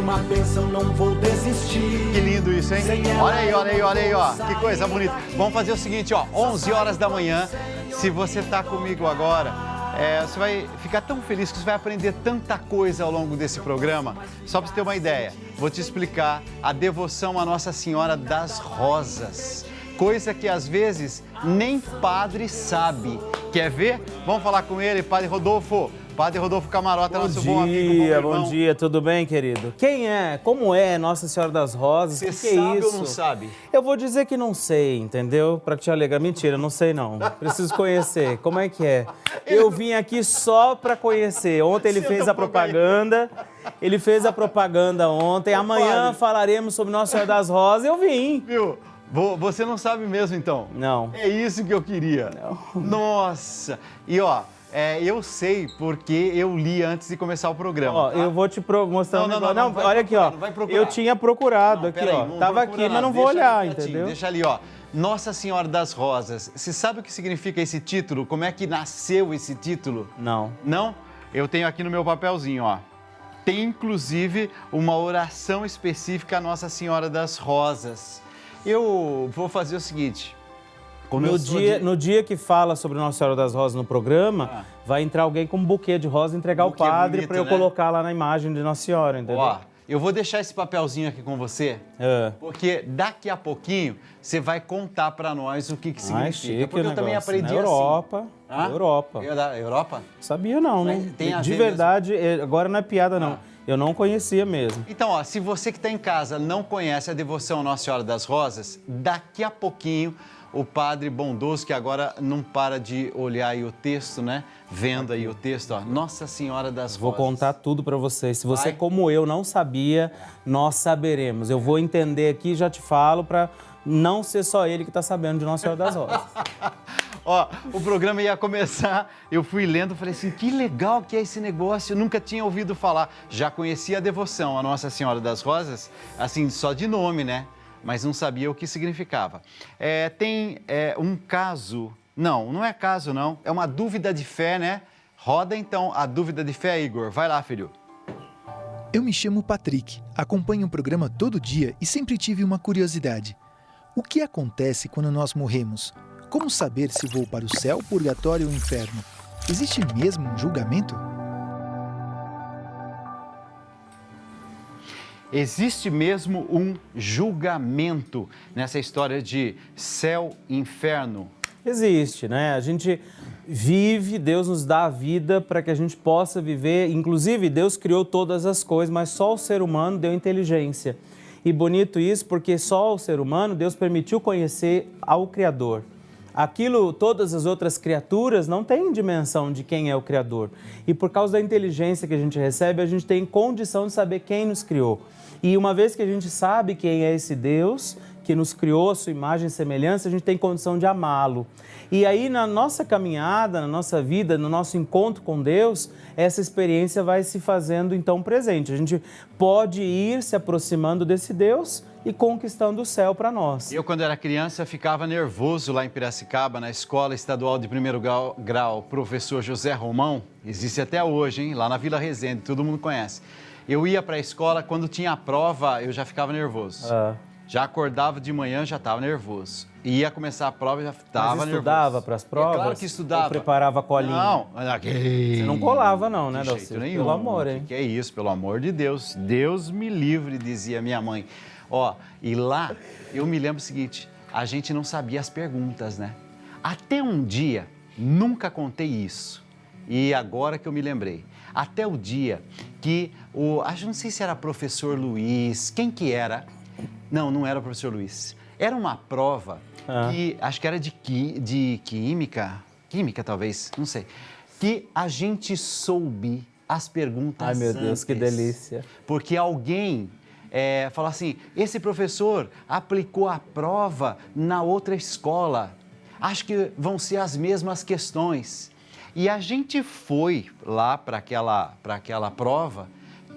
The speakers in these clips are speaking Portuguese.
uma bênção, não vou desistir. Que lindo isso, hein? Olha aí, olha aí, olha aí, ó. Que coisa bonita. Vamos fazer o seguinte, ó. 11 horas da manhã. Se você tá comigo agora, você vai ficar tão feliz que você vai aprender tanta coisa ao longo desse programa. Só para você ter uma ideia, vou te explicar a devoção à Nossa Senhora das Rosas. Coisa que às vezes nem padre sabe. Quer ver? Vamos falar com ele, Padre Rodolfo. Padre Rodolfo Camarota, nosso bom amigo, bom Bom dia, tudo bem, querido? Quem é? Como é Nossa Senhora das Rosas? Você que sabe é isso? ou não sabe? Eu vou dizer que não sei, entendeu? Pra te alegrar. Mentira, não sei não. Preciso conhecer. Como é que é? Eu vim aqui só pra conhecer. Ontem ele fez a propaganda. Ele fez a propaganda ontem. Amanhã falaremos sobre Nossa Senhora das Rosas. Eu vim. Viu? Você não sabe mesmo, então? Não. É isso que eu queria. Não. Nossa! E ó, eu sei porque eu li antes de começar o programa. Ó, tá? eu vou te mostrar um negócio. Não, vai olha aqui, ó. procurar, não vai procurar. Eu tinha procurado Não, aqui, peraí, ó. não Tava vou aqui, procurar mas não nada. vou Deixa olhar, ali quietinho, entendeu? Deixa ali, ó. Nossa Senhora das Rosas. Você sabe o que significa esse título? Como é que nasceu esse título? Não. Não? Eu tenho aqui no meu papelzinho, ó. Tem inclusive uma oração específica à Nossa Senhora das Rosas. Eu vou fazer o seguinte. No dia que fala sobre Nossa Senhora das Rosas no programa, vai entrar alguém com um buquê de rosa e entregar ao Buquê padre bonito, para eu né? colocar lá na imagem de Nossa Senhora, entendeu? Ó, eu vou deixar esse papelzinho aqui com você, porque daqui a pouquinho você vai contar para nós o que significa. Chique Porque o eu também negócio. aprendi Na Europa, assim. Hã? Europa. Europa? Sabia não, Mas né? tem a De ver verdade, agora não é piada não. Eu não conhecia mesmo. Então, ó, se você que está em casa não conhece a devoção à Nossa Senhora das Rosas, daqui a pouquinho o padre bondoso, que agora não para de olhar aí o texto, né? Vendo aí o texto, ó. Nossa Senhora das Rosas. Vou contar tudo para vocês. Se você, Vai? como eu, não sabia, nós saberemos. Eu vou entender aqui e já te falo para não ser só ele que está sabendo de Nossa Senhora das Rosas. Ó, o programa ia começar, eu fui lendo, falei assim, que legal que é esse negócio, eu nunca tinha ouvido falar. Já conhecia a devoção à Nossa Senhora das Rosas, assim, só de nome, né? Mas não sabia o que significava. Tem um caso, não é caso não, é uma dúvida de fé, né? Roda então a dúvida de fé, Igor. Vai lá, filho. Eu me chamo Patrick, acompanho o programa todo dia e sempre tive uma curiosidade. O que acontece quando nós morremos? Como saber se vou para o céu, purgatório ou inferno? Existe mesmo um julgamento? Existe mesmo um julgamento nessa história de céu e inferno? Existe, né? A gente vive, Deus nos dá a vida para que a gente possa viver. Inclusive, Deus criou todas as coisas, mas só o ser humano deu inteligência. E bonito isso, porque só o ser humano, Deus permitiu conhecer ao Criador. Aquilo, todas as outras criaturas não têm dimensão de quem é o Criador. E por causa da inteligência que a gente recebe, a gente tem condição de saber quem nos criou. E uma vez que a gente sabe quem é esse Deus, que nos criou a sua imagem e semelhança, a gente tem condição de amá-lo. E aí, na nossa caminhada, na nossa vida, no nosso encontro com Deus, essa experiência vai se fazendo, então, presente. A gente pode ir se aproximando desse Deus e conquistando o céu para nós. Eu, quando era criança, ficava nervoso lá em Piracicaba, na Escola Estadual de Primeiro Grau, professor José Romão, existe até hoje, hein? Lá na Vila Resende, todo mundo conhece. Eu ia para a escola, quando tinha a prova, eu já ficava nervoso. Já acordava de manhã, já estava nervoso. Ia começar a prova, já estava nervoso. Mas estudava para as provas? Claro que estudava. Ou preparava a colinha? Não. Você não colava não, né, de Dalcir? jeito nenhum. Pelo amor, hein? Que é isso, pelo amor de Deus. Deus me livre, dizia minha mãe. Ó, e lá, eu me lembro o seguinte, a gente não sabia as perguntas, né? Até um dia, nunca contei isso, e agora que eu me lembrei, até o dia que não sei se era professor Luiz, quem que era? Não era o professor Luiz. Era uma prova que, acho que era de química talvez, não sei, que a gente soube as perguntas. Ai, meu Deus, antes. que delícia. Porque alguém falou assim, esse professor aplicou a prova na outra escola, acho que vão ser as mesmas questões. E a gente foi lá para aquela prova,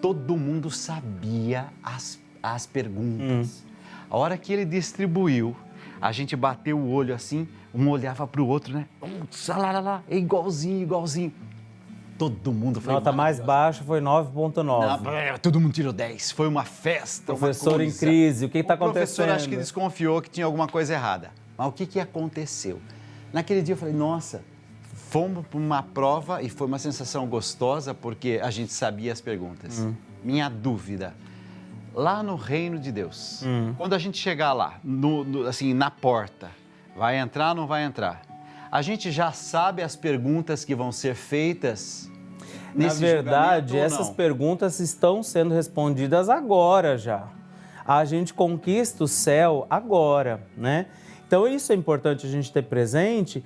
todo mundo sabia as perguntas. A hora que ele distribuiu, a gente bateu o olho assim, um olhava para o outro, né? É igualzinho. todo mundo foi Nota mais maravilhosa. baixa foi 9,9. Todo mundo tirou 10. Foi uma festa, Professor uma em coisa. crise, o que está O professor acontecendo? acho que desconfiou que tinha alguma coisa errada. Mas o que aconteceu? Naquele dia eu falei, nossa, fomos para uma prova e foi uma sensação gostosa porque a gente sabia as perguntas. Minha dúvida, lá no reino de Deus, quando a gente chegar lá, assim, na porta, vai entrar ou não vai entrar? A gente já sabe as perguntas que vão ser feitas Na nesse verdade, julgamento ou essas não? perguntas estão sendo respondidas agora já. A gente conquista o céu agora, né? Então, isso é importante a gente ter presente.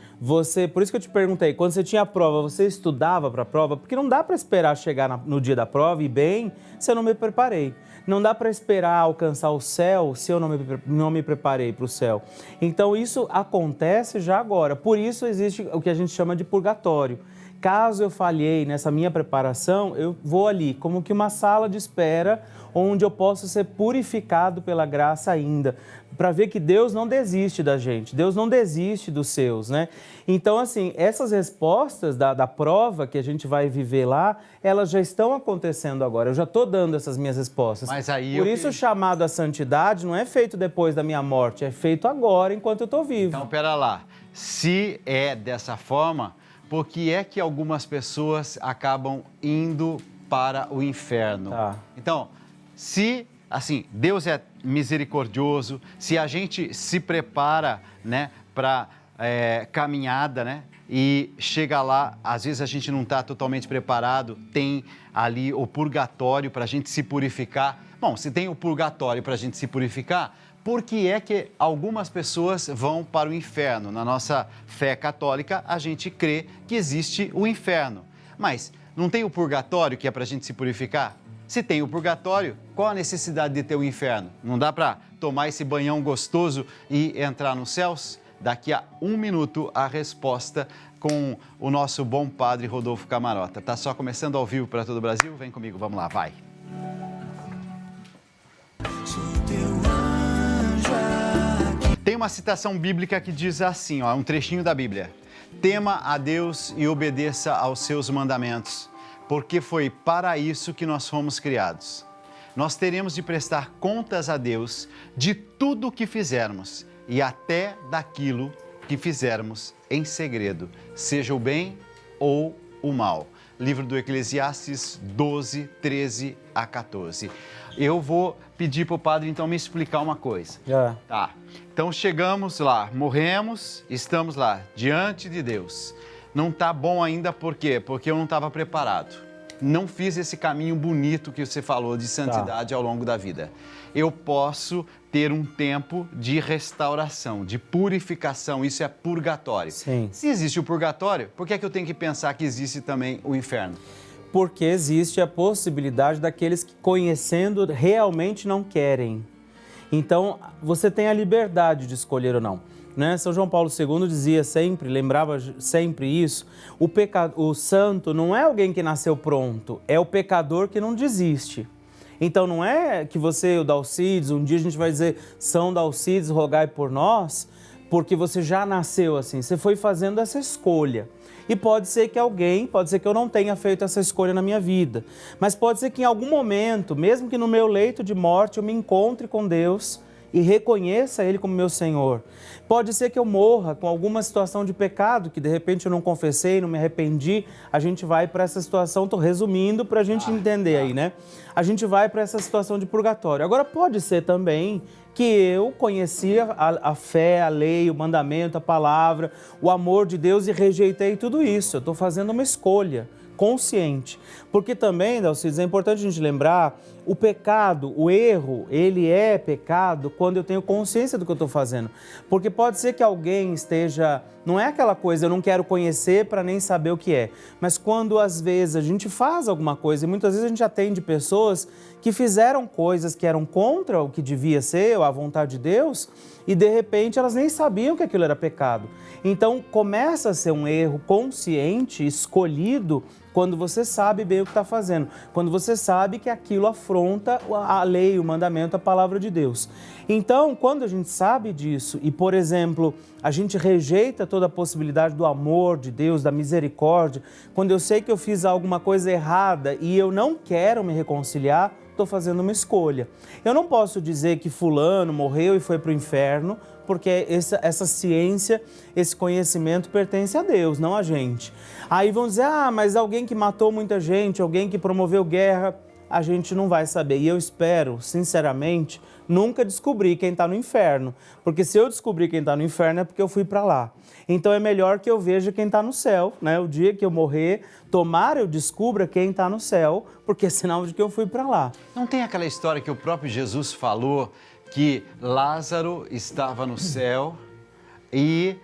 Por isso que eu te perguntei, quando você tinha a prova, você estudava para a prova? Porque não dá para esperar chegar no dia da prova e bem, se eu não me preparei. Não dá para esperar alcançar o céu se eu não me preparei para o céu. Então, isso acontece já agora. Por isso existe o que a gente chama de purgatório. Caso eu falhei nessa minha preparação, eu vou ali, como que uma sala de espera, onde eu posso ser purificado pela graça ainda, para ver que Deus não desiste da gente, Deus não desiste dos seus, né? Então, assim, essas respostas da prova que a gente vai viver lá, elas já estão acontecendo agora, eu já estou dando essas minhas respostas. Mas aí Por isso o chamado à santidade não é feito depois da minha morte, é feito agora, enquanto eu estou vivo. Então, pera lá. Se é dessa forma, por que é que algumas pessoas acabam indo para o inferno? Tá. Então, se, assim, Deus é misericordioso, se a gente se prepara, né, para caminhada, né, e chega lá, às vezes a gente não está totalmente preparado, tem ali o purgatório para a gente se purificar. Bom, se tem o purgatório para a gente se purificar, por que é que algumas pessoas vão para o inferno? Na nossa fé católica, a gente crê que existe o inferno. Mas não tem o purgatório que é para a gente se purificar? Se tem o purgatório, qual a necessidade de ter o inferno? Não dá para tomar esse banhão gostoso e entrar nos céus? Daqui a 1 minuto, a resposta com o nosso bom padre Rodolfo Camarota. Tá só começando ao vivo para todo o Brasil? Vem comigo, vamos lá, vai. Tem uma citação bíblica que diz assim, ó, um trechinho da Bíblia. Tema a Deus e obedeça aos seus mandamentos, porque foi para isso que nós fomos criados. Nós teremos de prestar contas a Deus de tudo o que fizermos e até daquilo que fizermos em segredo, seja o bem ou o mal. Livro do Eclesiastes 12, 13 a 14. Eu vou pedir para o padre, então, me explicar uma coisa. Tá. Então, chegamos lá, morremos, estamos lá, diante de Deus. Não está bom ainda, por quê? Porque eu não estava preparado. Não fiz esse caminho bonito que você falou de santidade ao longo da vida. Eu posso ter um tempo de restauração, de purificação, isso é purgatório. Sim. Se existe o purgatório, por que é que eu tenho que pensar que existe também o inferno? Porque existe a possibilidade daqueles que, conhecendo, realmente não querem. Então, você tem a liberdade de escolher ou não. Né? São João Paulo II dizia sempre, lembrava sempre isso, o santo não é alguém que nasceu pronto, é o pecador que não desiste. Então, não é que você, o Dalcides, um dia a gente vai dizer, São Dalcides, rogai por nós, porque você já nasceu assim, você foi fazendo essa escolha. E pode ser que pode ser que eu não tenha feito essa escolha na minha vida, mas pode ser que em algum momento, mesmo que no meu leito de morte, eu me encontre com Deus e reconheça Ele como meu Senhor. Pode ser que eu morra com alguma situação de pecado, que de repente eu não confessei, não me arrependi. A gente vai para essa situação, estou resumindo para a gente entender aí, né? A gente vai para essa situação de purgatório. Agora, pode ser também que eu conhecia a fé, a lei, o mandamento, a palavra, o amor de Deus e rejeitei tudo isso. Eu estou fazendo uma escolha consciente. Porque também, Dalcides, é importante a gente lembrar, o pecado, o erro, ele é pecado quando eu tenho consciência do que eu estou fazendo. Porque pode ser que alguém esteja... Não é aquela coisa, eu não quero conhecer para nem saber o que é. Mas quando, às vezes, a gente faz alguma coisa, e muitas vezes a gente atende pessoas que fizeram coisas que eram contra o que devia ser, ou a vontade de Deus, e, de repente, elas nem sabiam que aquilo era pecado. Então, começa a ser um erro consciente, escolhido, quando você sabe bem o que está fazendo, quando você sabe que aquilo afronta a lei, o mandamento, a palavra de Deus. Então, quando a gente sabe disso e, por exemplo, a gente rejeita toda a possibilidade do amor de Deus, da misericórdia, quando eu sei que eu fiz alguma coisa errada e eu não quero me reconciliar, estou fazendo uma escolha. Eu não posso dizer que fulano morreu e foi para o inferno, porque essa ciência, esse conhecimento pertence a Deus, não a gente. Aí vão dizer, mas alguém que matou muita gente, alguém que promoveu guerra, a gente não vai saber. E eu espero, sinceramente, nunca descobrir quem está no inferno. Porque se eu descobrir quem está no inferno é porque eu fui para lá. Então é melhor que eu veja quem está no céu, né? O dia que eu morrer, tomara eu descubra quem está no céu, porque é sinal de que eu fui para lá. Não tem aquela história que o próprio Jesus falou que Lázaro estava no céu e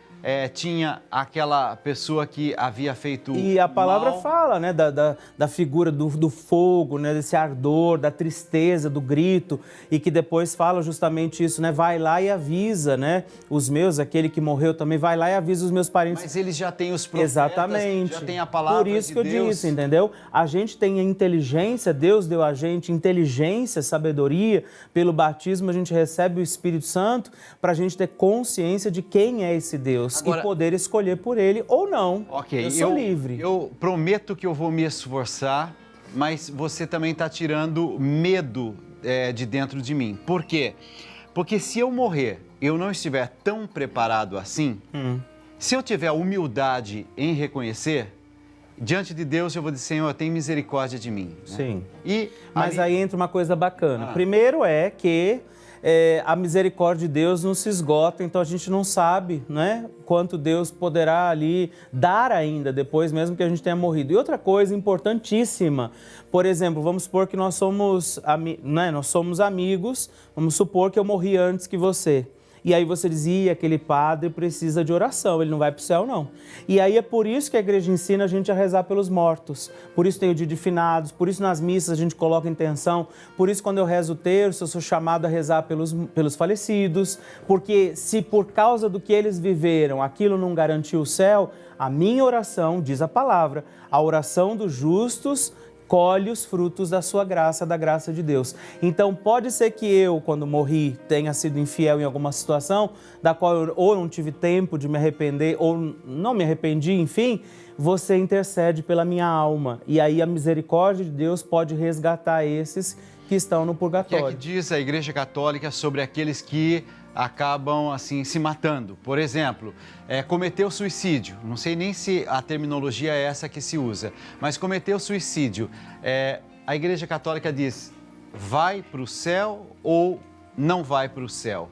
tinha aquela pessoa que havia feito E a palavra mal. fala, né, da figura do fogo, né, desse ardor, da tristeza, do grito, e que depois fala justamente isso, né, vai lá e avisa, né, os meus, aquele que morreu também, vai lá e avisa os meus parentes. Mas eles já têm os profetas, Exatamente. já têm a palavra Por isso de que eu Deus. disse, entendeu? A gente tem a inteligência, Deus deu a gente inteligência, sabedoria, pelo batismo a gente recebe o Espírito Santo para a gente ter consciência de quem é esse Deus. Agora, e poder escolher por ele ou não. Ok, eu sou livre. Eu prometo que eu vou me esforçar, mas você também está tirando medo de dentro de mim. Por quê? Porque se eu morrer, eu não estiver tão preparado assim, se eu tiver humildade em reconhecer, diante de Deus eu vou dizer, Senhor, tem misericórdia de mim. Né? Sim. E Mas aí entra uma coisa bacana. Primeiro é que a misericórdia de Deus não se esgota, então a gente não sabe, né, quanto Deus poderá ali dar ainda depois, mesmo que a gente tenha morrido. E outra coisa importantíssima, por exemplo, vamos supor que nós somos amigos, vamos supor que eu morri antes que você. E aí você dizia, aquele padre precisa de oração, ele não vai para o céu não. E aí é por isso que a igreja ensina a gente a rezar pelos mortos. Por isso tem o dia de finados, por isso nas missas a gente coloca intenção, por isso quando eu rezo o terço eu sou chamado a rezar pelos falecidos, porque se por causa do que eles viveram aquilo não garantiu o céu, a minha oração, diz a palavra, a oração dos justos colhe os frutos da sua graça, da graça de Deus. Então, pode ser que eu, quando morri, tenha sido infiel em alguma situação, da qual eu ou não tive tempo de me arrepender, ou não me arrependi, enfim, você intercede pela minha alma. E aí a misericórdia de Deus pode resgatar esses que estão no purgatório. O que é que diz a Igreja Católica sobre aqueles que acabam assim se matando? Por exemplo, cometeu suicídio. Não sei nem se a terminologia é essa que se usa, mas cometeu suicídio. A Igreja Católica diz, vai para o céu ou não vai para o céu?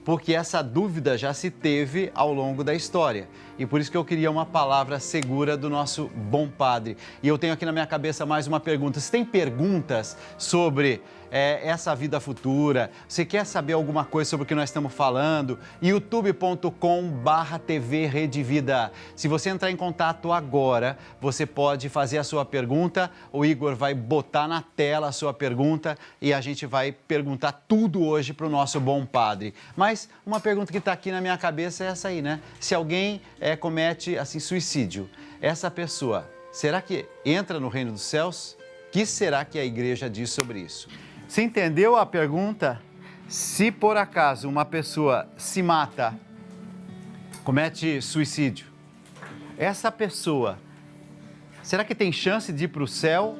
Porque essa dúvida já se teve ao longo da história. E por isso que eu queria uma palavra segura do nosso bom padre. E eu tenho aqui na minha cabeça mais uma pergunta. Você tem perguntas sobre essa vida futura? Você quer saber alguma coisa sobre o que nós estamos falando? youtube.com/TV Rede Vida. Se você entrar em contato agora, você pode fazer a sua pergunta. O Igor vai botar na tela a sua pergunta e a gente vai perguntar tudo hoje para o nosso bom padre. Mas uma pergunta que está aqui na minha cabeça é essa aí, né? Se alguém comete assim suicídio, essa pessoa, será que entra no reino dos céus? O que será que a igreja diz sobre isso? Você entendeu a pergunta? Se por acaso uma pessoa se mata, comete suicídio, essa pessoa, será que tem chance de ir para o céu?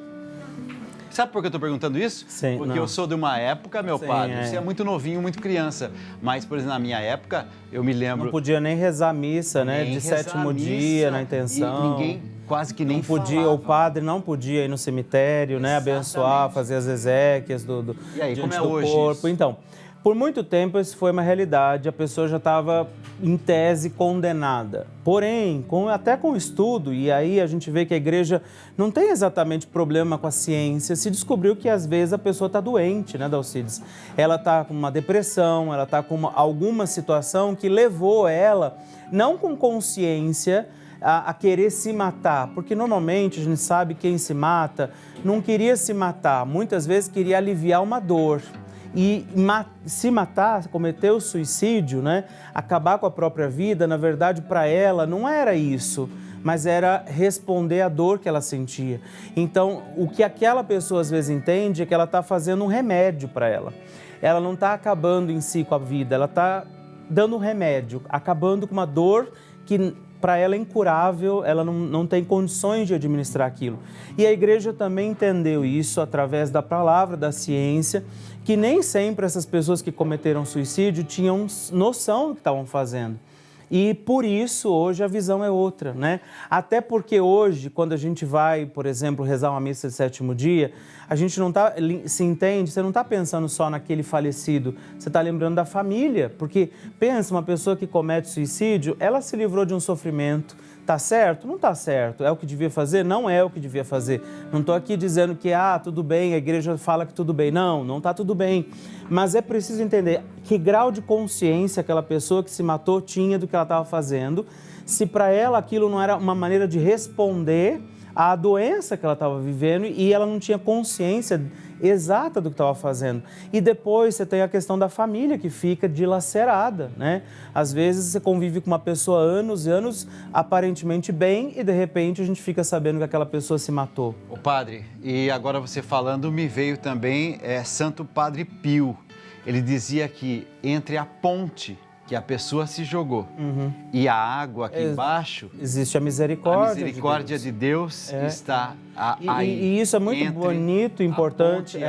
Sabe por que eu estou perguntando isso? Sim, porque não. eu sou de uma época, meu Sim, padre, você é muito novinho, muito criança. Mas, por exemplo, na minha época, eu me lembro... Não podia nem rezar a missa, né? nem De rezar sétimo a missa, dia, na intenção. E ninguém quase que nem Não podia, falava. o padre não podia ir no cemitério, né? Abençoar, fazer as exéquias E aí, como diante é do hoje corpo. isso? Então, por muito tempo isso foi uma realidade, a pessoa já estava, em tese, condenada. Porém, até com o estudo, e aí a gente vê que a igreja não tem exatamente problema com a ciência, se descobriu que às vezes a pessoa está doente, né, Dalcides? Ela está com uma depressão, ela está com alguma situação que levou ela, não com consciência, a querer se matar, porque normalmente a gente sabe quem se mata não queria se matar, muitas vezes queria aliviar uma dor. E se matar, cometer o suicídio, né? Acabar com a própria vida, na verdade, para ela não era isso. mas era responder à dor que ela sentia. Então, o que aquela pessoa às vezes entende é que ela está fazendo um remédio para ela. Ela não está acabando em si com a vida, ela está dando um remédio, acabando com uma dor que para ela é incurável, ela não tem condições de administrar aquilo. E a igreja também entendeu isso através da palavra, da ciência, que nem sempre essas pessoas que cometeram suicídio tinham noção do que estavam fazendo. E por isso hoje a visão é outra, né? Até porque hoje, quando a gente vai, por exemplo, rezar uma missa de sétimo dia, a gente não está, se entende, você não está pensando só naquele falecido, você está lembrando da família, porque pensa, uma pessoa que comete suicídio, ela se livrou de um sofrimento, tá certo? Não tá certo. É o que devia fazer? Não é o que devia fazer. Não estou aqui dizendo que, tudo bem, a igreja fala que tudo bem. Não, não está tudo bem. Mas é preciso entender que grau de consciência aquela pessoa que se matou tinha do que ela estava fazendo, se para ela aquilo não era uma maneira de responder à doença que ela estava vivendo e ela não tinha consciência exata do que estava fazendo. E depois você tem a questão da família que fica dilacerada, né? Às vezes você convive com uma pessoa anos e anos, aparentemente bem, e de repente a gente fica sabendo que aquela pessoa se matou. Ô padre, e agora você falando, me veio também Santo Padre Pio. Ele dizia que entre a ponte que a pessoa se jogou e a água aqui embaixo, existe a misericórdia de Deus está aí. E isso é muito bonito, importante,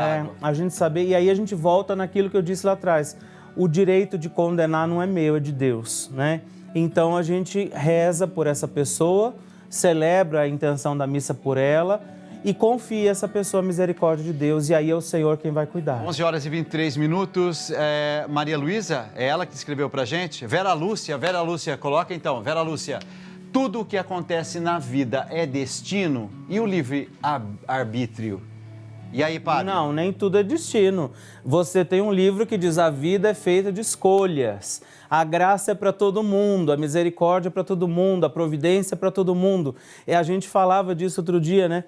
a gente saber. E aí a gente volta naquilo que eu disse lá atrás. O direito de condenar não é meu, é de Deus, né? Então a gente reza por essa pessoa, celebra a intenção da missa por ela e confia essa pessoa a misericórdia de Deus, e aí é o Senhor quem vai cuidar. 11 horas e 23 minutos, Maria Luísa, é ela que escreveu pra gente? Vera Lúcia, coloca então, Vera Lúcia, tudo o que acontece na vida é destino e o livre-arbítrio? E aí, padre? Não, nem tudo é destino. Você tem um livro que diz a vida é feita de escolhas. A graça é para todo mundo, a misericórdia é para todo mundo, a providência é para todo mundo. A gente falava disso outro dia, né?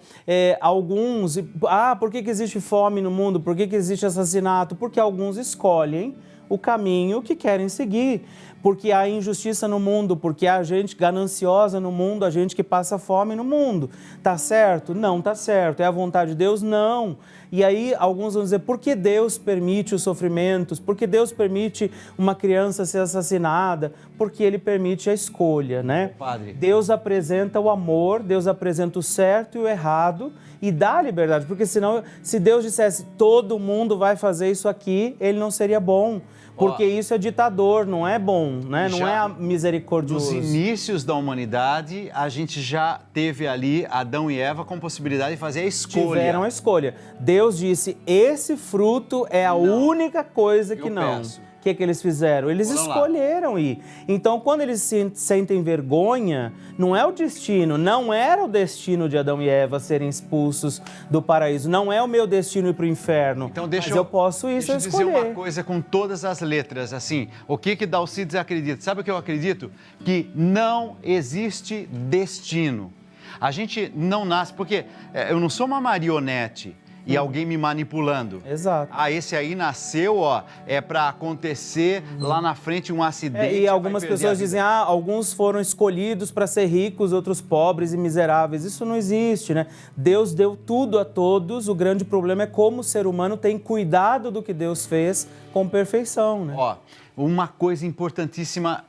Por que existe fome no mundo? Por que existe assassinato? Porque alguns escolhem o caminho que querem seguir. Porque há injustiça no mundo, porque há gente gananciosa no mundo, há gente que passa fome no mundo. Tá certo? Não tá certo. É a vontade de Deus? Não. E aí alguns vão dizer, por que Deus permite os sofrimentos? Por que Deus permite uma criança ser assassinada? Porque Ele permite a escolha, né? Padre. Deus apresenta o amor, Deus apresenta o certo e o errado e dá a liberdade. Porque senão, se Deus dissesse, todo mundo vai fazer isso aqui, Ele não seria bom. Porque isso é ditador, não é bom, né? Não é misericordioso. Nos inícios da humanidade, a gente já teve ali Adão e Eva com possibilidade de fazer a escolha. Tiveram a escolha. Deus disse, esse fruto é a única coisa que não. Peço. O que eles fizeram? Eles escolheram ir. Então, quando eles sentem vergonha, não é o destino, não era o destino de Adão e Eva serem expulsos do paraíso. Não é o meu destino ir para o inferno. Então, mas eu posso ir se eu escolher. Deixa eu dizer uma coisa com todas as letras, assim. O que Dalcides acredita? Sabe o que eu acredito? Que não existe destino. A gente não nasce, porque eu não sou uma marionete e alguém me manipulando. Exato. Esse aí nasceu, é para acontecer lá na frente um acidente. E algumas pessoas dizem, alguns foram escolhidos para ser ricos, outros pobres e miseráveis. Isso não existe, né? Deus deu tudo a todos, o grande problema é como o ser humano tem cuidado do que Deus fez com perfeição, né? Uma coisa importantíssima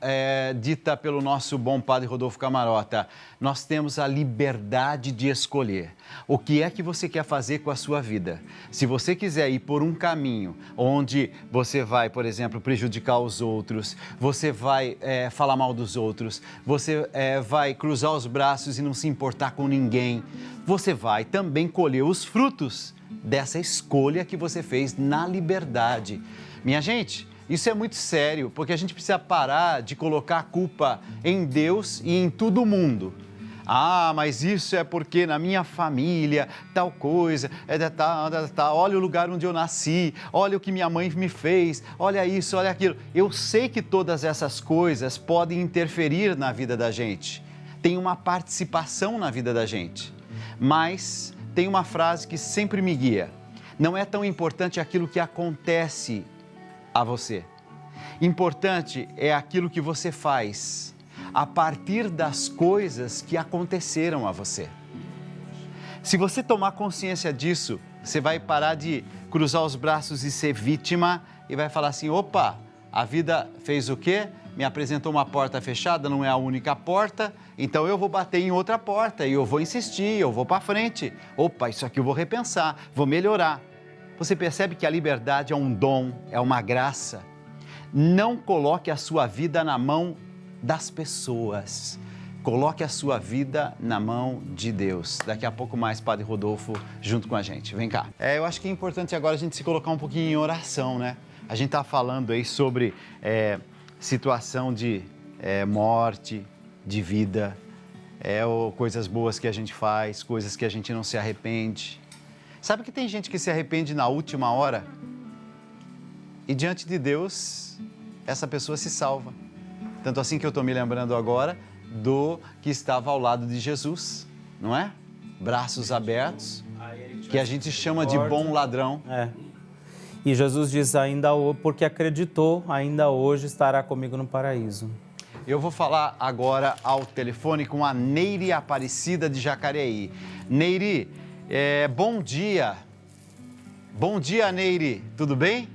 dita pelo nosso bom padre Rodolfo Camarota, nós temos a liberdade de escolher. O que é que você quer fazer com a sua vida? Se você quiser ir por um caminho onde você vai, por exemplo, prejudicar os outros, você vai falar mal dos outros, você vai cruzar os braços e não se importar com ninguém, você vai também colher os frutos dessa escolha que você fez na liberdade. Minha gente, isso é muito sério, porque a gente precisa parar de colocar a culpa em Deus e em todo mundo. Mas isso é porque na minha família, tal coisa, olha o lugar onde eu nasci, olha o que minha mãe me fez, olha isso, olha aquilo. Eu sei que todas essas coisas podem interferir na vida da gente, tem uma participação na vida da gente, mas tem uma frase que sempre me guia, não é tão importante aquilo que acontece a você. Importante é aquilo que você faz. a partir das coisas que aconteceram a você. Se você tomar consciência disso, você vai parar de cruzar os braços e ser vítima e vai falar assim: opa, a vida fez o quê? Me apresentou uma porta fechada, não é a única porta, então eu vou bater em outra porta e eu vou insistir, eu vou para frente. Opa, isso aqui eu vou repensar, vou melhorar. Você percebe que a liberdade é um dom, é uma graça. Não coloque a sua vida na mão das pessoas. Coloque a sua vida na mão de Deus. Daqui a pouco mais, Padre Rodolfo, junto com a gente. Vem cá. Eu acho que é importante agora a gente se colocar um pouquinho em oração, né? A gente está falando aí sobre situação de morte, de vida, ou coisas boas que a gente faz, coisas que a gente não se arrepende. Sabe que tem gente que se arrepende na última hora? E diante de Deus, essa pessoa se salva. Tanto assim que eu estou me lembrando agora do que estava ao lado de Jesus, não é? Braços abertos, que a gente chama de bom ladrão. E Jesus diz, porque acreditou, ainda hoje estará comigo no paraíso. Eu vou falar agora ao telefone com a Neire Aparecida de Jacareí. Neire, bom dia. Bom dia, Neire. Tudo bem?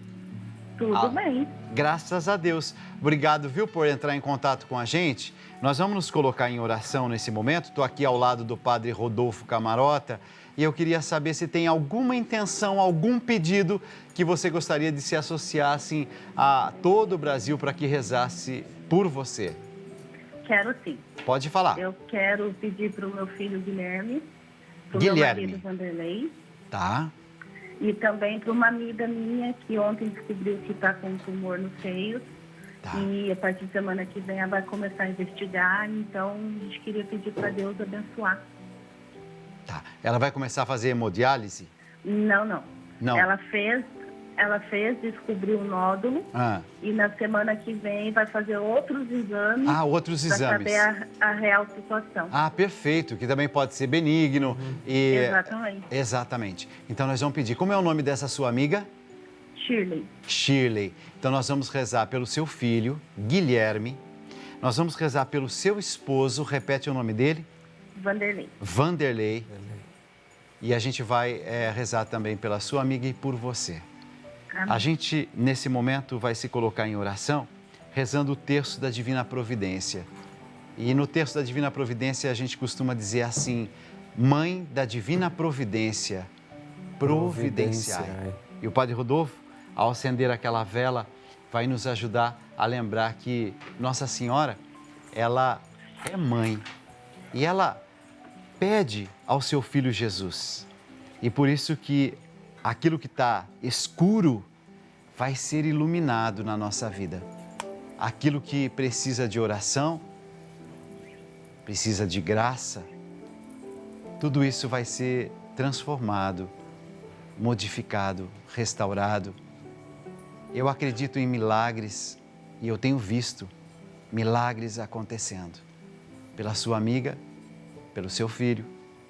Tudo bem. Graças a Deus. Obrigado, viu, por entrar em contato com a gente. Nós vamos nos colocar em oração nesse momento. Estou aqui ao lado do Padre Rodolfo Camarota e eu queria saber se tem alguma intenção, algum pedido que você gostaria de se associar assim, a todo o Brasil para que rezasse por você. Quero sim. Pode falar. Eu quero pedir para o meu filho Guilherme, para o meu marido Vanderlei. Tá. E também para uma amiga minha que ontem descobriu que está com um tumor nos seios. Tá. E a partir de semana que vem ela vai começar a investigar, então a gente queria pedir para Deus abençoar. Tá. Ela vai começar a fazer hemodiálise? Não. Ela fez, descobriu um nódulo e na semana que vem vai fazer outros exames. Outros exames. Para saber a real situação. Perfeito, que também pode ser benigno. Exatamente. Exatamente. Então nós vamos pedir, como é o nome dessa sua amiga? Shirley. Então nós vamos rezar pelo seu filho, Guilherme. Nós vamos rezar pelo seu esposo, repete o nome dele? Vanderlei. E a gente vai rezar também pela sua amiga e por você. Amém. A gente, nesse momento, vai se colocar em oração, rezando o terço da Divina Providência. E no terço da Divina Providência, a gente costuma dizer assim: Mãe da Divina Providência, providenciai. E o Padre Rodolfo, ao acender aquela vela, vai nos ajudar a lembrar que Nossa Senhora, ela é mãe e ela pede ao seu Filho Jesus. E por isso que aquilo que está escuro vai ser iluminado na nossa vida. Aquilo que precisa de oração, precisa de graça, tudo isso vai ser transformado, modificado, restaurado. Eu acredito em milagres e eu tenho visto milagres acontecendo pela sua amiga, pelo seu filho,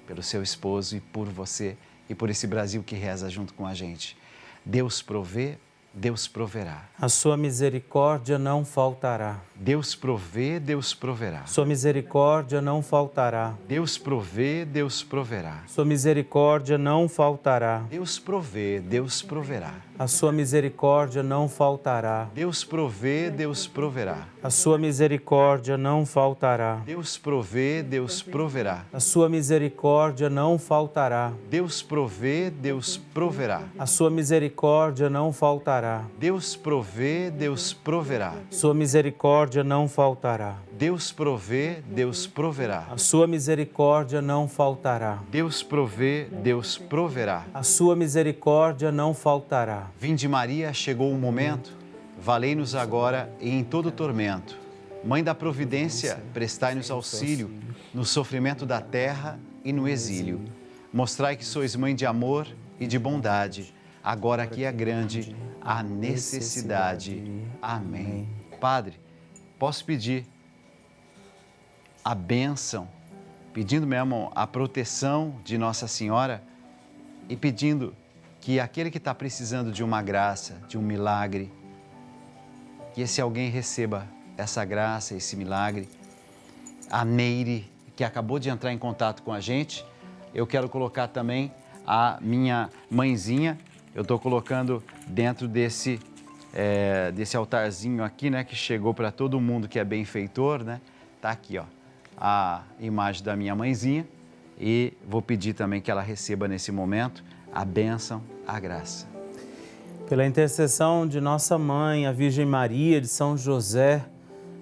pelo seu esposo e por você e por esse Brasil que reza junto com a gente. Deus provê, Deus proverá. A sua misericórdia não faltará. Deus provê, Deus proverá. Sua misericórdia não faltará. Deus provê, Deus proverá. Sua misericórdia não faltará. Deus provê, Deus proverá. A sua misericórdia não faltará. Deus provê, Deus proverá. A sua misericórdia não faltará. Deus provê, Deus proverá. A sua misericórdia não faltará. Deus provê, Deus proverá. A sua misericórdia não faltará. Deus provê, Deus proverá. Sua misericórdia não faltará. Deus provê, Deus proverá. A sua misericórdia não faltará. Deus provê, Deus proverá. A sua misericórdia não faltará. Vinde Maria, chegou o momento, valei-nos agora e em todo tormento. Mãe da providência, prestai-nos auxílio no sofrimento da terra e no exílio. Mostrai que sois mãe de amor e de bondade. Agora aqui é grande a necessidade. Amém. Padre, posso pedir a bênção, pedindo mesmo a proteção de Nossa Senhora e pedindo que aquele que está precisando de uma graça, de um milagre, que esse alguém receba essa graça, esse milagre a Neire, que acabou de entrar em contato com a gente. Eu quero colocar também a minha mãezinha. Eu estou colocando dentro desse altarzinho aqui, né, que chegou para todo mundo que é benfeitor, né? Tá aqui, ó, a imagem da minha mãezinha, e vou pedir também que ela receba nesse momento a bênção, a graça. Pela intercessão de nossa mãe, a Virgem Maria, de São José,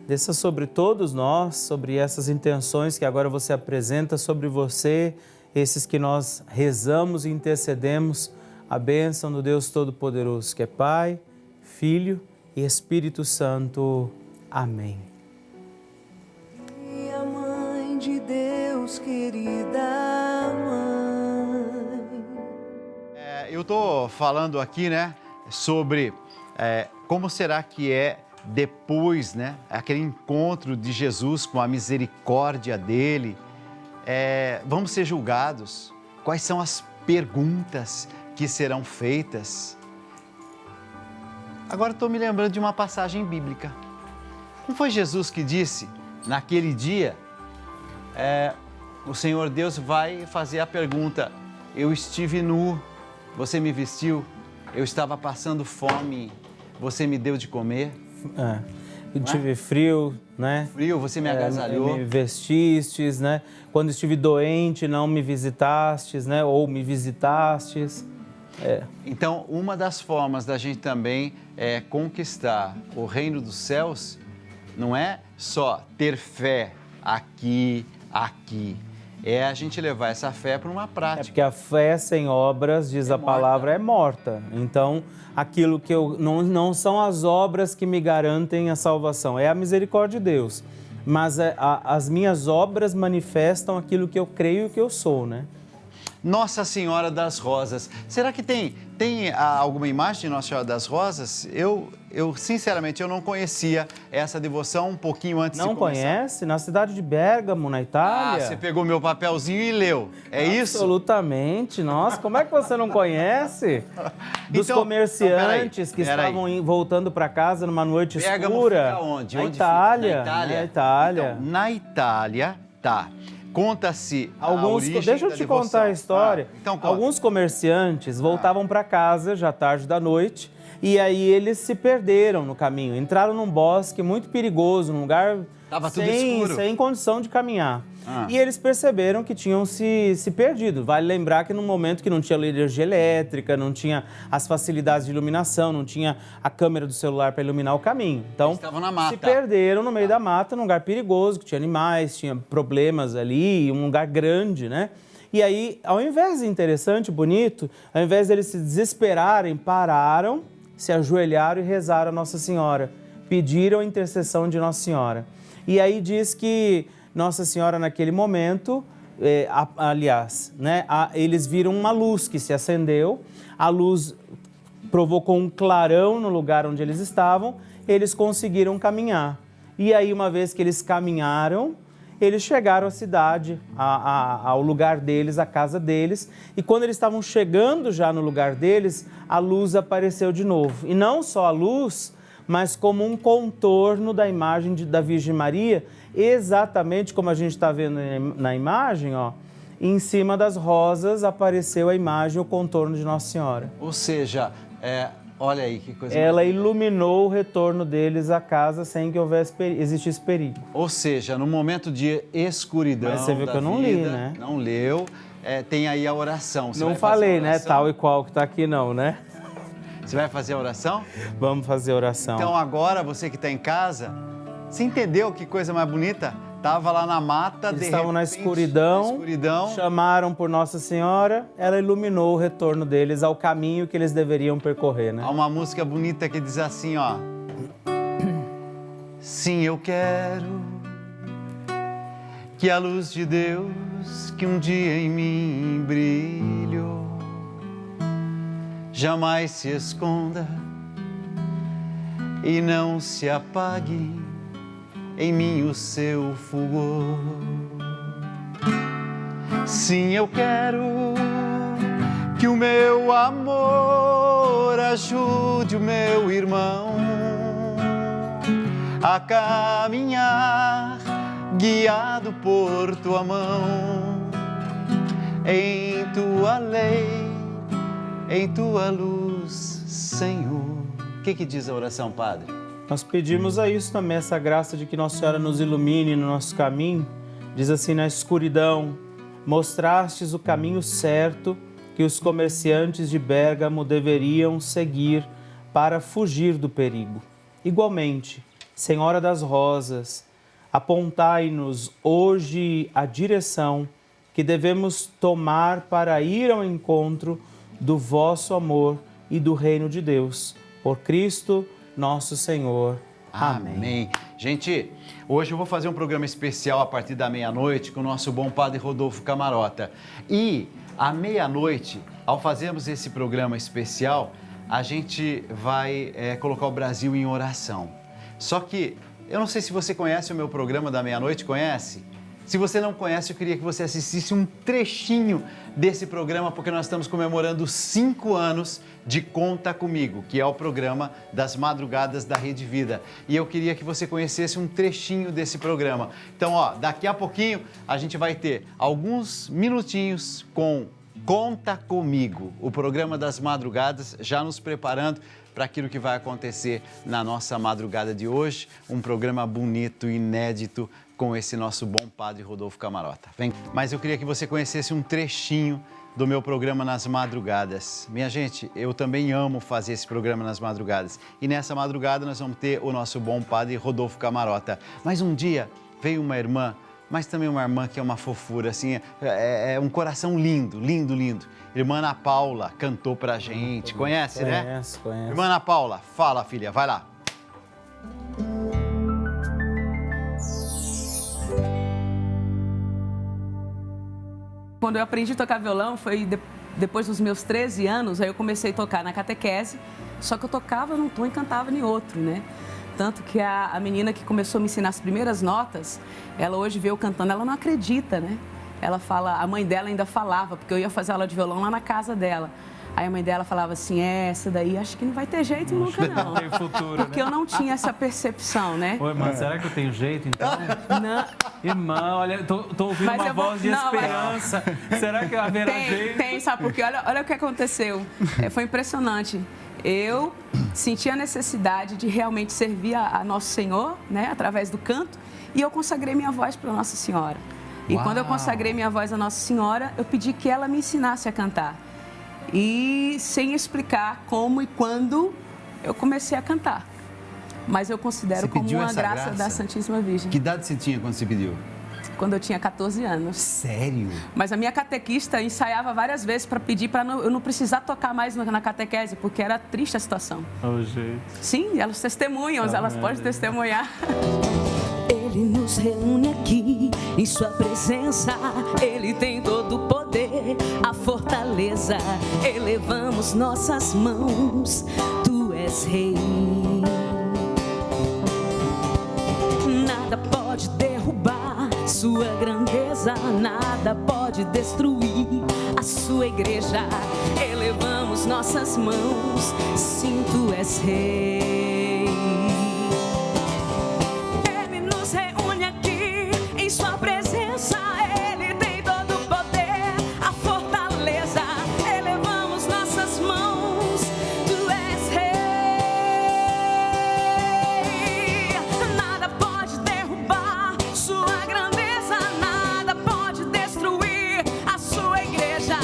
desça sobre todos nós, sobre essas intenções que agora você apresenta sobre você, esses que nós rezamos e intercedemos, a bênção do Deus Todo-Poderoso, que é Pai, Filho e Espírito Santo. Amém. E a Mãe de Deus, querida Mãe. Eu estou falando aqui, né, sobre como será que é depois, né, aquele encontro de Jesus com a misericórdia dele. Vamos ser julgados. Quais são as perguntas que serão feitas? Agora estou me lembrando de uma passagem bíblica. Não foi Jesus que disse, naquele dia, o Senhor Deus vai fazer a pergunta: eu estive nu, você me vestiu, eu estava passando fome, você me deu de comer? Eu tive frio, né? Frio, você me agasalhou. Me vestistes, né? Quando estive doente, não me visitastes, né? Ou me visitastes. Então, uma das formas da gente também conquistar o reino dos céus não é só ter fé aqui. É a gente levar essa fé para uma prática. Porque a fé sem obras, diz a palavra, é morta. Então, aquilo que não são as obras que me garantem a salvação, é a misericórdia de Deus. Mas as minhas obras manifestam aquilo que eu creio que eu sou, né? Nossa Senhora das Rosas. Será que tem alguma imagem de Nossa Senhora das Rosas? Eu sinceramente, eu não conhecia essa devoção um pouquinho antes de começar. Não conhece? Na cidade de Bérgamo, na Itália? Você pegou meu papelzinho e leu. É isso? Absolutamente. Nossa, como é que você não conhece? Dos comerciantes que estavam voltando para casa numa noite Bérgamo escura. Fica onde? Na Onde Itália. fica? Na Itália. Na Itália. Então, na Itália, tá. Conta-se a origem Deixa eu da te devoção. contar a história. Então, conta. Alguns comerciantes voltavam para casa já tarde da noite e aí eles se perderam no caminho. Entraram num bosque muito perigoso, num lugar Tava tudo escuro. sem condição de caminhar. E eles perceberam que tinham se perdido. Vale lembrar que no momento que não tinha energia elétrica, não tinha as facilidades de iluminação, não tinha a câmera do celular para iluminar o caminho. Então, Eles estavam na mata. se perderam no meio da mata, num lugar perigoso, que tinha animais, tinha problemas ali, um lugar grande, né? E aí, ao invés de interessante, bonito, ao invés deles se desesperarem, pararam, se ajoelharam e rezaram a Nossa Senhora. Pediram a intercessão de Nossa Senhora. E aí diz que Nossa Senhora, naquele momento, eles viram uma luz que se acendeu, a luz provocou um clarão no lugar onde eles estavam, eles conseguiram caminhar. E aí, uma vez que eles caminharam, eles chegaram à cidade, ao lugar deles, à casa deles, e quando eles estavam chegando já no lugar deles, a luz apareceu de novo. E não só a luz, mas como um contorno da imagem da Virgem Maria, exatamente como a gente está vendo na imagem, ó, em cima das rosas apareceu a imagem, o contorno de Nossa Senhora. Ou seja, olha aí que coisa. Ela iluminou o retorno deles à casa sem que existisse perigo. Ou seja, no momento de escuridão. Mas você viu que eu não li, né? Não leu. Tem aí a oração. Você não vai falei, fazer a oração? né? Tal e qual que está aqui, não, né? Você vai fazer a oração? Vamos fazer a oração. Então agora, você que está em casa, você entendeu que coisa mais bonita? Estava lá na mata, Eles de estavam repente, na escuridão, chamaram por Nossa Senhora, ela iluminou o retorno deles ao caminho que eles deveriam percorrer, né? Há uma música bonita que diz assim, ó. Sim, eu quero que a luz de Deus que um dia em mim brilhou jamais se esconda e não se apague em mim o seu fulgor. Sim, eu quero que o meu amor ajude o meu irmão a caminhar guiado por tua mão, em tua lei, em tua luz, Senhor. O que diz a oração, Padre? Nós pedimos a isso também, essa graça de que Nossa Senhora nos ilumine no nosso caminho. Diz assim: na escuridão, mostrastes o caminho certo que os comerciantes de Bérgamo deveriam seguir para fugir do perigo. Igualmente, Senhora das Rosas, apontai-nos hoje a direção que devemos tomar para ir ao encontro do vosso amor e do reino de Deus. Por Cristo, nosso Senhor. Amém. Gente, hoje eu vou fazer um programa especial a partir da meia-noite com o nosso bom Padre Rodolfo Camarota. E à meia-noite, ao fazermos esse programa especial, a gente vai colocar o Brasil em oração. Só que eu não sei se você conhece o meu programa da meia-noite, conhece? Se você não conhece, eu queria que você assistisse um trechinho desse programa, porque nós estamos comemorando 5 anos de Conta Comigo, que é o programa das madrugadas da Rede Vida. E eu queria que você conhecesse um trechinho desse programa. Então, daqui a pouquinho a gente vai ter alguns minutinhos com Conta Comigo, o programa das madrugadas, já nos preparando para aquilo que vai acontecer na nossa madrugada de hoje. Um programa bonito, inédito, com esse nosso bom Padre Rodolfo Camarota. Vem. Mas eu queria que você conhecesse um trechinho do meu programa nas madrugadas. Minha gente, eu também amo fazer esse programa nas madrugadas. E nessa madrugada nós vamos ter o nosso bom Padre Rodolfo Camarota. Mas um dia veio uma irmã, mas também uma irmã que é uma fofura, assim, é um coração lindo, lindo, lindo. Irmã Ana Paula cantou pra gente. Conhece, né? Conheço. Irmã Ana Paula, fala, filha, vai lá. Quando eu aprendi a tocar violão, foi depois dos meus 13 anos, aí eu comecei a tocar na catequese, só que eu tocava num tom e cantava em outro, né? Tanto que a menina que começou a me ensinar as primeiras notas, ela hoje vê eu cantando, ela não acredita, né? Ela fala, a mãe dela ainda falava, porque eu ia fazer aula de violão lá na casa dela. Aí a mãe dela falava assim, essa daí acho que não vai ter jeito nunca não. Tem futuro, porque eu não tinha essa percepção, né? Oi, irmã, será que eu tenho jeito então? Não. Irmã, olha, tô ouvindo Mas uma voz de esperança. Será que haverá jeito? Tem, sabe por quê? Olha o que aconteceu. Foi impressionante. Eu senti a necessidade de realmente servir a Nosso Senhor, né, através do canto, e eu consagrei minha voz para Nossa Senhora. E quando eu consagrei minha voz a Nossa Senhora, eu pedi que ela me ensinasse a cantar. E sem explicar como e quando eu comecei a cantar. Mas eu considero como uma graça da Santíssima Virgem. Que idade você tinha quando você pediu? Quando eu tinha 14 anos. Sério? Mas a minha catequista ensaiava várias vezes para pedir para eu não precisar tocar mais na catequese, porque era triste a situação. Oh, gente. Sim, elas testemunham, elas podem testemunhar. Ele nos reúne aqui em sua presença. Ele tem todo o poder, a fortaleza. Elevamos nossas mãos, tu és rei. Nada pode derrubar sua grandeza, nada pode destruir a sua igreja. Elevamos nossas mãos, sim, tu és rei. Ele nos reúne aqui em sua presença. Ele tem todo o poder, a fortaleza. Elevamos nossas mãos, tu és rei. Nada pode derrubar sua grandeza, nada pode destruir a sua igreja.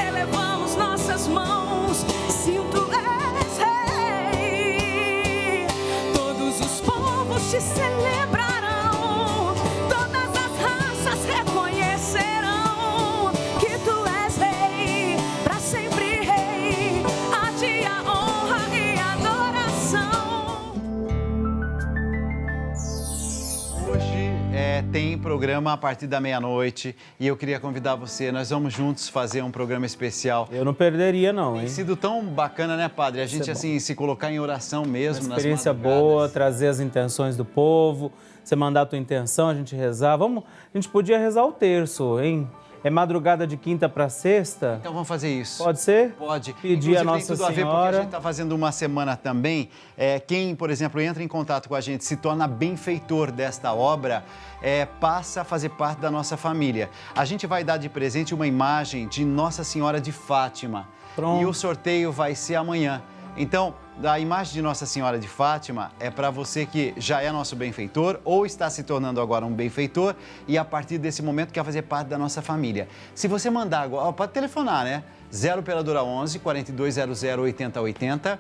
Elevamos nossas mãos, sim, tu és rei. Todos os povos te celebrarão, todas as raças reconhecerão que tu és rei, para sempre rei. A ti a honra e adoração. Hoje tem programa a partir da meia-noite e eu queria convidar você, nós vamos juntos fazer um programa especial. Eu não perderia não, hein? Tem sido tão bacana, né, Padre? A gente, assim, se colocar em oração mesmo Uma nas experiência madrugadas. boa, trazer as intenções do povo, você mandar a tua intenção, a gente rezar. A gente podia rezar o terço, hein? É madrugada de quinta para sexta? Então vamos fazer isso. Pode ser? Pode. Pedir a Nossa tem tudo a ver porque a Senhora. gente está fazendo uma semana também. Quem, por exemplo, entra em contato com a gente, se torna benfeitor desta obra, passa a fazer parte da nossa família. A gente vai dar de presente uma imagem de Nossa Senhora de Fátima. Pronto. E o sorteio vai ser amanhã. Então, a imagem de Nossa Senhora de Fátima é para você que já é nosso benfeitor ou está se tornando agora um benfeitor e a partir desse momento quer fazer parte da nossa família. Se você mandar agora, pode telefonar, né? 0 operadora 11 4200 8080.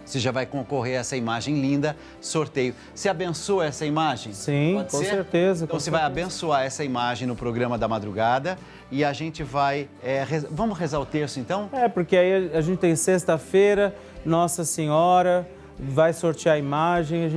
Você já vai concorrer a essa imagem linda, sorteio. Você abençoa essa imagem? Sim, Pode com ser? certeza. Então você vai abençoar essa imagem no programa da madrugada e a gente vai... Vamos rezar o terço então? Porque aí a gente tem sexta-feira, Nossa Senhora, vai sortear a imagem.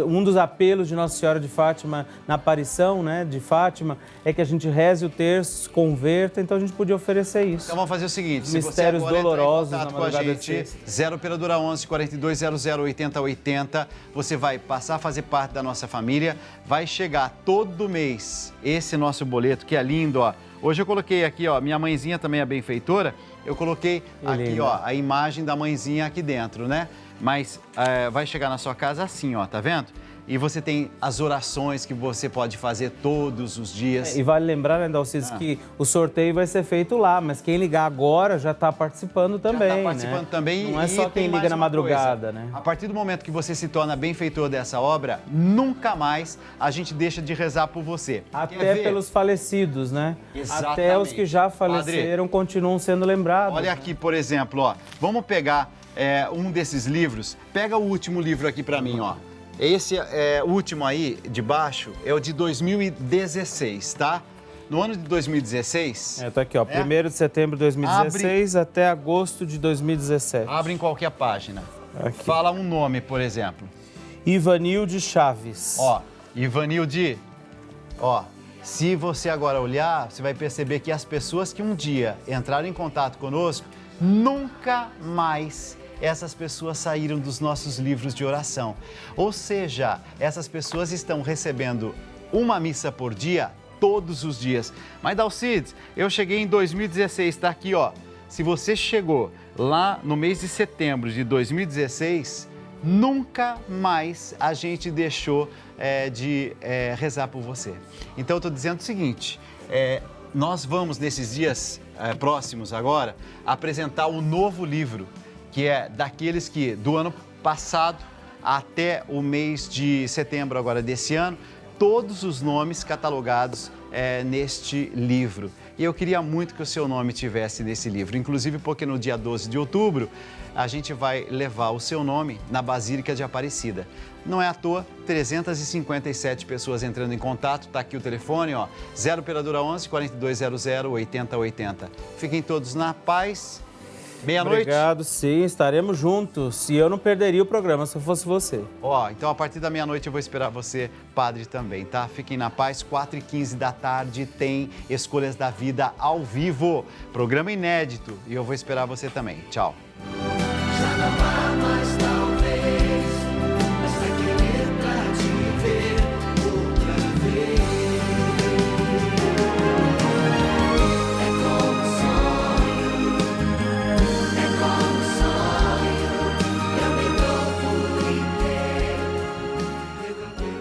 Um dos apelos de Nossa Senhora de Fátima na aparição, né, de Fátima, é que a gente reze o terço, se converta, então a gente podia oferecer isso. Então vamos fazer o seguinte, se Mistérios você agora dolorosos entrar em na contato com a madrugada de gente, sexta. 0 operadora 11 4200 8080, você vai passar a fazer parte da nossa família, vai chegar todo mês esse nosso boleto, que é lindo, ó. Hoje eu coloquei aqui, ó, minha mãezinha também é benfeitora, eu coloquei aqui, ó, a imagem da mãezinha aqui dentro, né? Mas vai chegar na sua casa assim, ó, tá vendo? E você tem as orações que você pode fazer todos os dias. E vale lembrar, né, Dalcides, que o sorteio vai ser feito lá, mas quem ligar agora já está participando também, Já está participando né? também. Não é só quem liga na madrugada, né? A partir do momento que você se torna benfeitor dessa obra, nunca mais a gente deixa de rezar por você. Até pelos falecidos, né? Exatamente. Até os que já faleceram continuam sendo lembrados. Olha aqui, por exemplo, ó. Vamos pegar um desses livros. Pega o último livro aqui para mim, ó. Esse último aí, de baixo, é o de 2016, tá? No ano de 2016... Tá aqui, ó. 1º de setembro de 2016 até agosto de 2017. Abre em qualquer página. Aqui. Fala um nome, por exemplo. Ivanilde Chaves. Ó, Ivanilde, ó, se você agora olhar, você vai perceber que as pessoas que um dia entraram em contato conosco, nunca mais essas pessoas saíram dos nossos livros de oração. Ou seja, essas pessoas estão recebendo uma missa por dia, todos os dias. Mas, Dalcides, eu cheguei em 2016, tá aqui, ó. Se você chegou lá no mês de setembro de 2016, nunca mais a gente deixou de rezar por você. Então, eu estou dizendo o seguinte, nós vamos, nesses dias próximos agora, apresentar um novo livro, que é daqueles que, do ano passado até o mês de setembro agora desse ano, todos os nomes catalogados neste livro. E eu queria muito que o seu nome tivesse nesse livro, inclusive porque no dia 12 de outubro a gente vai levar o seu nome na Basílica de Aparecida. Não é à toa, 357 pessoas entrando em contato, tá aqui o telefone, ó, 0 operadora 11 4200 8080. Fiquem todos na paz. Meia-noite? Obrigado, sim, estaremos juntos. E eu não perderia o programa se eu fosse você. Ó, então a partir da meia-noite eu vou esperar você, padre, também, tá? Fiquem na paz, 4h15 da tarde tem Escolhas da Vida ao vivo. Programa inédito e eu vou esperar você também. Tchau.